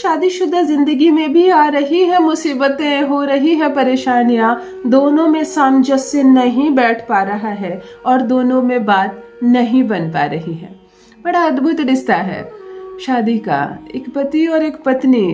शादीशुदा जिंदगी में भी आ रही है मुसीबतें, हो रही है परेशानियां, दोनों में सामंजस्य नहीं बैठ पा रहा है और दोनों में बात नहीं बन पा रही है। बड़ा अद्भुत रिश्ता है शादी का। एक पति और एक पत्नी,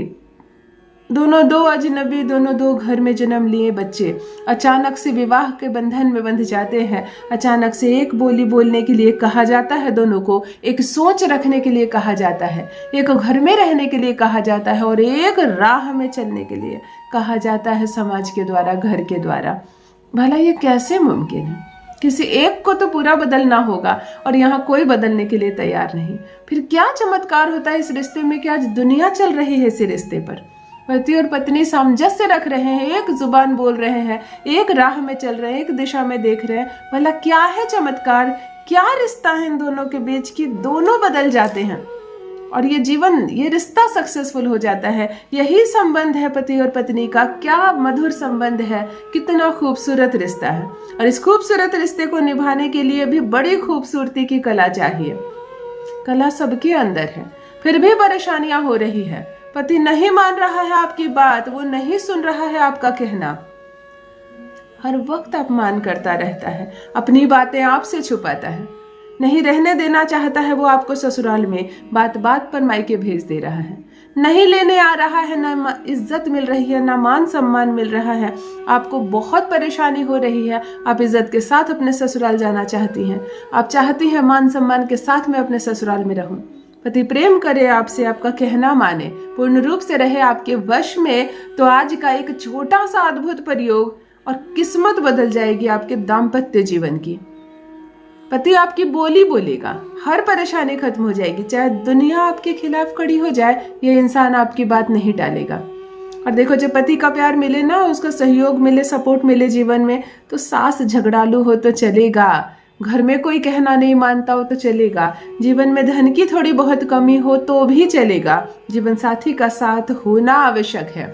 दोनों दो अजनबी, दोनों दो घर में जन्म लिए बच्चे अचानक से विवाह के बंधन में बंध जाते हैं। अचानक से एक बोली बोलने के लिए कहा जाता है दोनों को, एक सोच रखने के लिए कहा जाता है, एक घर में रहने के लिए कहा जाता है और एक राह में चलने के लिए कहा जाता है समाज के द्वारा, घर के द्वारा। भला ये कैसे मुमकिन है? किसी एक को तो पूरा बदलना होगा और यहाँ कोई बदलने के लिए तैयार नहीं। फिर क्या चमत्कार होता है इस रिश्ते में कि आज दुनिया चल रही है इस रिश्ते पर। पति और पत्नी सामंजस्य रख रहे हैं, एक जुबान बोल रहे हैं, एक राह में चल रहे हैं, एक दिशा में देख रहे हैं। भला क्या है चमत्कार, क्या रिश्ता है इन दोनों के बीच कि दोनों बदल जाते हैं और ये जीवन, ये रिश्ता सक्सेसफुल हो जाता है। यही संबंध है पति और पत्नी का। क्या मधुर संबंध है, कितना खूबसूरत रिश्ता है। और इस खूबसूरत रिश्ते को निभाने के लिए भी बड़ी खूबसूरती की कला चाहिए। कला सबके अंदर है, फिर भी परेशानियां हो रही है। पति नहीं मान रहा है आपकी बात, वो नहीं सुन रहा है आपका कहना, हर वक्त अपमान करता रहता है, अपनी बातें आपसे छुपाता है, नहीं रहने देना चाहता है वो आपको ससुराल में, बात बात पर मायके भेज दे रहा है, नहीं लेने आ रहा है, ना इज्जत मिल रही है, ना मान सम्मान मिल रहा है। आपको बहुत परेशानी हो रही है। आप इज्जत के साथ अपने ससुराल जाना चाहती हैं, आप चाहती हैं मान सम्मान के साथ मैं अपने ससुराल में रहूं। पति प्रेम करे आपसे, आपका कहना माने, पूर्ण रूप से रहे आपके वश में, तो आज का एक छोटा सा अद्भुत प्रयोग और किस्मत बदल जाएगी आपके दाम्पत्य जीवन की। पति आपकी बोली बोलेगा, हर परेशानी खत्म हो जाएगी। चाहे दुनिया आपके खिलाफ खड़ी हो जाए, ये इंसान आपकी बात नहीं टालेगा। और देखो, जब पति का प्यार मिले ना, उसका सहयोग मिले, सपोर्ट मिले जीवन में, तो सास झगड़ालू हो तो चलेगा, घर में कोई कहना नहीं मानता हो तो चलेगा, जीवन में धन की थोड़ी बहुत कमी हो तो भी चलेगा, जीवन साथी का साथ होना आवश्यक है।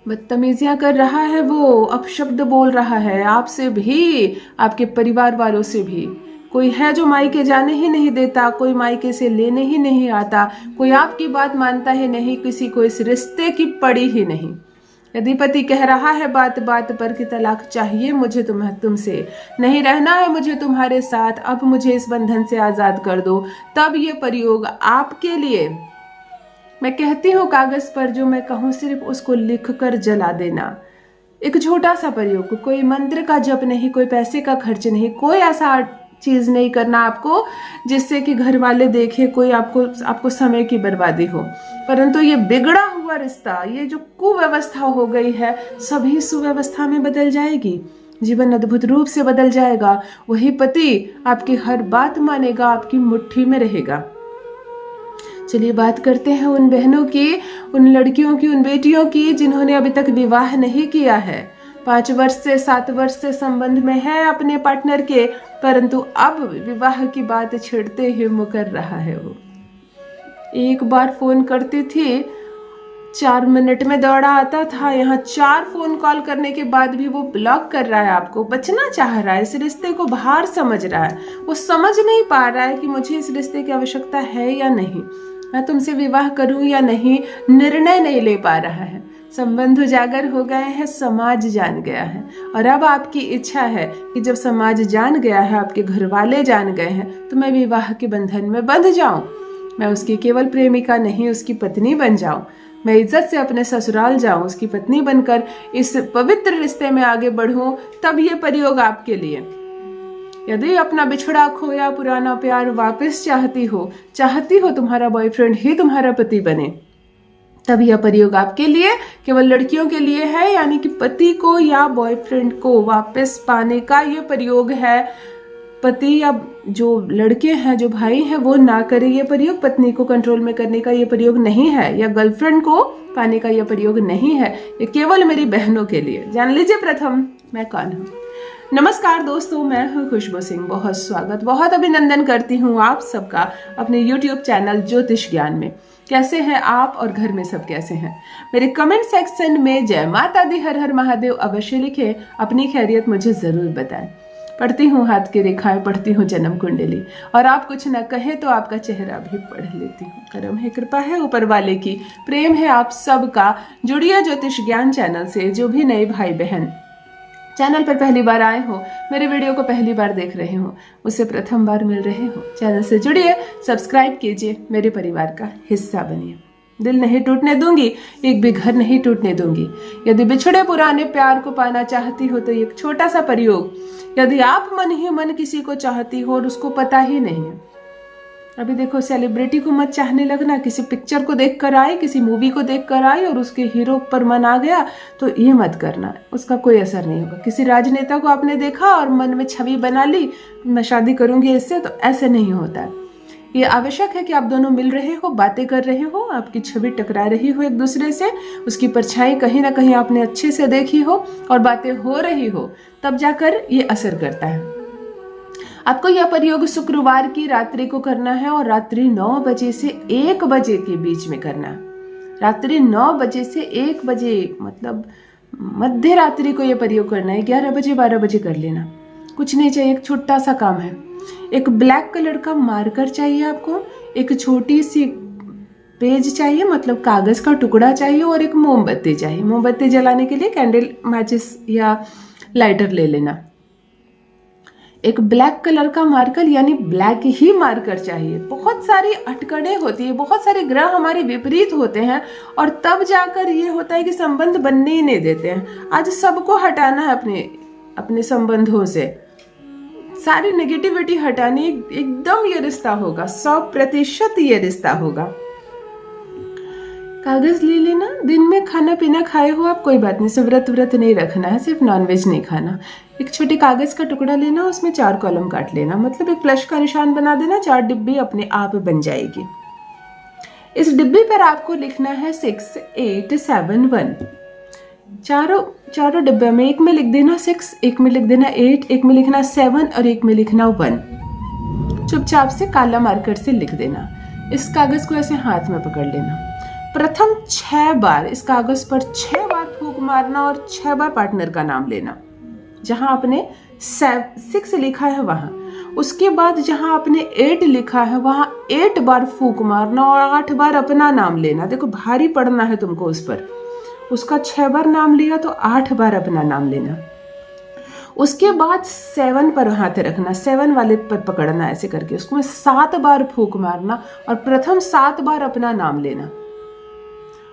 बदतमीजियां कर रहा है वो, अपशब्द बोल रहा है आपसे भी, आपके परिवार वालों से भी। कोई है जो मायके जाने ही नहीं देता, कोई मायके से लेने ही नहीं आता, कोई आपकी बात मानता ही नहीं, किसी को इस रिश्ते की पड़ी ही नहीं। यदि पति कह रहा है बात बात पर कि तलाक चाहिए मुझे तुमसे, नहीं रहना है मुझे तुम्हारे साथ, अब मुझे इस बंधन से आजाद कर दो, तब ये प्रयोग आपके लिए। मैं कहती हूँ कागज पर जो मैं कहूँ सिर्फ उसको लिख कर जला देना। एक छोटा सा प्रयोग, कोई मंत्र का जप नहीं, कोई पैसे का खर्च नहीं, कोई ऐसा चीज नहीं करना आपको जिससे कि घर वाले देखें, कोई आपको समय की बर्बादी हो। परंतु ये बिगड़ा हुआ रिश्ता, ये जो कुव्यवस्था हो गई है, सभी सुव्यवस्था में बदल जाएगी। जीवन अद्भुत रूप से बदल जाएगा। वही पति आपकी हर बात मानेगा, आपकी मुट्ठी में रहेगा। चलिए बात करते हैं उन बहनों की, उन लड़कियों की, उन बेटियों की जिन्होंने अभी तक विवाह नहीं किया है। 5 वर्ष से 7 वर्ष से संबंध में है अपने पार्टनर के, परंतु अब विवाह की बात छेड़ते ही मुकर रहा है वो। एक बार फोन करती थी, 4 मिनट में दौड़ा आता था, यहाँ 4 फोन कॉल करने के बाद भी वो ब्लॉक कर रहा है आपको। बचना चाह रहा है, इस रिश्ते को बाहर समझ रहा है। वो समझ नहीं पा रहा है कि मुझे इस रिश्ते की आवश्यकता है या नहीं, मैं तुमसे विवाह करूं या नहीं, निर्णय नहीं ले पा रहा है। संबंध उजागर हो गए हैं, समाज जान गया है, और अब आपकी इच्छा है कि जब समाज जान गया है, आपके घर वाले जान गए हैं, तो मैं विवाह के बंधन में बंध जाऊं, मैं उसकी केवल प्रेमिका नहीं, उसकी पत्नी बन जाऊं, मैं इज्जत से अपने ससुराल जाऊं, उसकी पत्नी बनकर इस पवित्र रिश्ते में आगे बढ़ूं। तब ये प्रयोग आपके लिए। यदि अपना बिछड़ा खोया पुराना प्यार वापस चाहती हो तुम्हारा बॉयफ्रेंड ही तुम्हारा पति बने, तब यह प्रयोग आपके लिए, केवल लड़कियों के लिए है। यानी कि पति को या बॉयफ्रेंड को वापस पाने का यह प्रयोग है। पति या जो लड़के हैं, जो भाई हैं, वो ना करे ये प्रयोग। पत्नी को कंट्रोल में करने का ये प्रयोग नहीं है, या गर्लफ्रेंड को पाने का यह प्रयोग नहीं है। ये केवल मेरी बहनों के लिए। जान लीजिए प्रथम मैं कौन हूँ। नमस्कार दोस्तों, मैं हूँ खुशबू सिंह। बहुत स्वागत, बहुत अभिनंदन करती हूँ आप सबका अपने YouTube चैनल ज्योतिष ज्ञान में। कैसे हैं आप और घर में सब कैसे हैं? मेरे कमेंट सेक्शन में जय माता दी, हर हर महादेव अवश्य लिखें, अपनी खैरियत मुझे जरूर बताएं। पढ़ती हूँ हाथ की रेखाएं, पढ़ती हूँ जन्म कुंडली, और आप कुछ न कहें तो आपका चेहरा भी पढ़ लेती हूँ। करम है, कृपा है ऊपर वाले की, प्रेम है आप सबका। जुड़िए ज्योतिष ज्ञान चैनल से। जो भी नए भाई बहन चैनल पर पहली बार आए हो, मेरे वीडियो को पहली बार देख रहे हो, मुझसे प्रथम बार मिल रहे हो, चैनल से जुड़िए, सब्सक्राइब कीजिए, मेरे परिवार का हिस्सा बनिए। दिल नहीं टूटने दूंगी, एक भी घर नहीं टूटने दूंगी। यदि बिछड़े पुराने प्यार को पाना चाहती हो तो एक छोटा सा प्रयोग, यदि आप मन ही मन किसी को चाहती हो और उसको पता ही नहीं है। अभी देखो, सेलिब्रिटी को मत चाहने लगना। किसी पिक्चर को देख कर आई, किसी मूवी को देख कर आई और उसके हीरो पर मन आ गया तो ये मत करना, उसका कोई असर नहीं होगा। किसी राजनेता को आपने देखा और मन में छवि बना ली, मैं शादी करूंगी इससे, तो ऐसे नहीं होता है। ये आवश्यक है कि आप दोनों मिल रहे हो, बातें कर रहे हो, आपकी छवि टकरा रही हो एक दूसरे से, उसकी परछाई कहीं ना कहीं आपने अच्छे से देखी हो और बातें हो रही हो, तब जाकर ये असर करता है। आपको यह प्रयोग शुक्रवार की रात्रि को करना है और रात्रि 9 बजे से 1 बजे के बीच में करना है। रात्रि 9 बजे से 1 बजे मतलब मध्य रात्रि को यह प्रयोग करना है। 11 बजे 12 बजे कर लेना, कुछ नहीं चाहिए, एक छोटा सा काम है। एक ब्लैक कलर का मार्कर चाहिए आपको, एक छोटी सी पेज चाहिए, मतलब कागज का टुकड़ा चाहिए, और एक मोमबत्ती चाहिए। मोमबत्ती जलाने के लिए कैंडल, मैचिस या लाइटर ले लेना। एक ब्लैक कलर का मार्कर, यानी ब्लैक ही मार्कर चाहिए। बहुत सारी अटकड़ें होती है, बहुत सारे ग्रह हमारे विपरीत होते हैं और तब जाकर ये होता है कि संबंध बनने ही नहीं देते हैं। आज सबको हटाना है अपने संबंधों से, सारी नेगेटिविटी हटानी, एकदम ये रिश्ता होगा, 100% ये रिश्ता होगा। कागज ले लेना। दिन में खाना पीना खाए हो आप, कोई बात नहीं, सिर्फ व्रत नहीं रखना है, सिर्फ नॉनवेज नहीं खाना। एक छोटी कागज का टुकड़ा लेना, उसमें 4 कॉलम काट लेना, मतलब एक प्लस का निशान बना देना। 4 डिब्बी अपने आप बन जाएगी। इस डिब्बी पर आपको लिखना है 6871। चारों डिब्बे में, एक में लिख देना 6, एक में लिख देना 8, एक में लिखना 7 और एक में लिखना 1। चुपचाप से काला मार्कर से लिख देना। इस कागज को ऐसे हाथ में पकड़ लेना। प्रथम 6 बार इस कागज पर 6 बार फूंक मारना और 6 बार पार्टनर का नाम लेना। जहां आपने 6 लिखा है वहां, उसके बाद जहां आपने 8 लिखा है वहां 8 बार फूंक मारना और 8 बार अपना नाम लेना। देखो, भारी पड़ना है तुमको उस पर। उसका 6 बार नाम लिया तो 8 बार अपना नाम लेना। उसके बाद 7 पर हाथ रखना, 7 वाले पर पकड़ना, ऐसे करके उसको 7 बार फूंक मारना और प्रथम 7 बार अपना नाम लेना।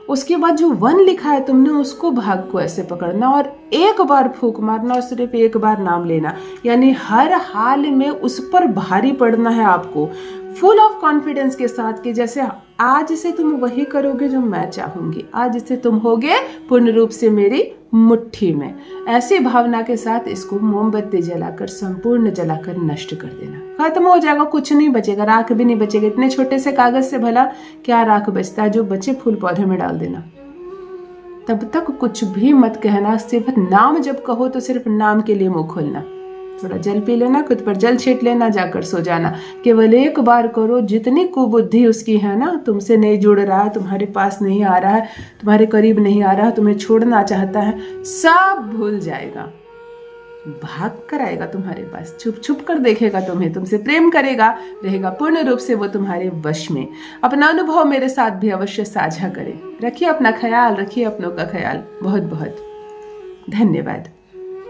उसके बाद जो 1 लिखा है तुमने, उसको भाग को ऐसे पकड़ना और 1 बार फूंक मारना और सिर्फ 1 बार नाम लेना। यानी हर हाल में उस पर भारी पड़ना है आपको, फुल ऑफ कॉन्फिडेंस के साथ, कि जैसे आज से तुम वही करोगे जो मैं चाहूंगी, आज से तुम होगे पूर्ण रूप से मेरी मुट्ठी में। ऐसी भावना के साथ इसको मोमबत्ती जलाकर, संपूर्ण जलाकर नष्ट कर देना। खत्म हो जाएगा, कुछ नहीं बचेगा, राख भी नहीं बचेगा। इतने छोटे से कागज से भला क्या राख बचता है? जो बचे फूल पौधे में डाल देना। तब तक कुछ भी मत कहना, सिर्फ नाम जब कहो तो सिर्फ नाम के लिए मुंह खोलना। थोड़ा जल पी लेना, खुद पर जल छीट लेना, जाकर सो जाना। केवल 1 बार करो। जितनी कुबुद्धि उसकी है ना, तुमसे नहीं जुड़ रहा है, तुम्हारे पास नहीं आ रहा है, तुम्हारे करीब नहीं आ रहा है, तुम्हें छोड़ना चाहता है, सब भूल जाएगा, भाग कर आएगा तुम्हारे पास, छुप छुप कर देखेगा तुम्हें, तुमसे प्रेम करेगा, रहेगा पूर्ण रूप से वो तुम्हारे वश में। अपना अनुभव मेरे साथ भी अवश्य साझा करें। रखिए अपना ख्याल, रखिए अपनों का ख्याल। बहुत बहुत धन्यवाद।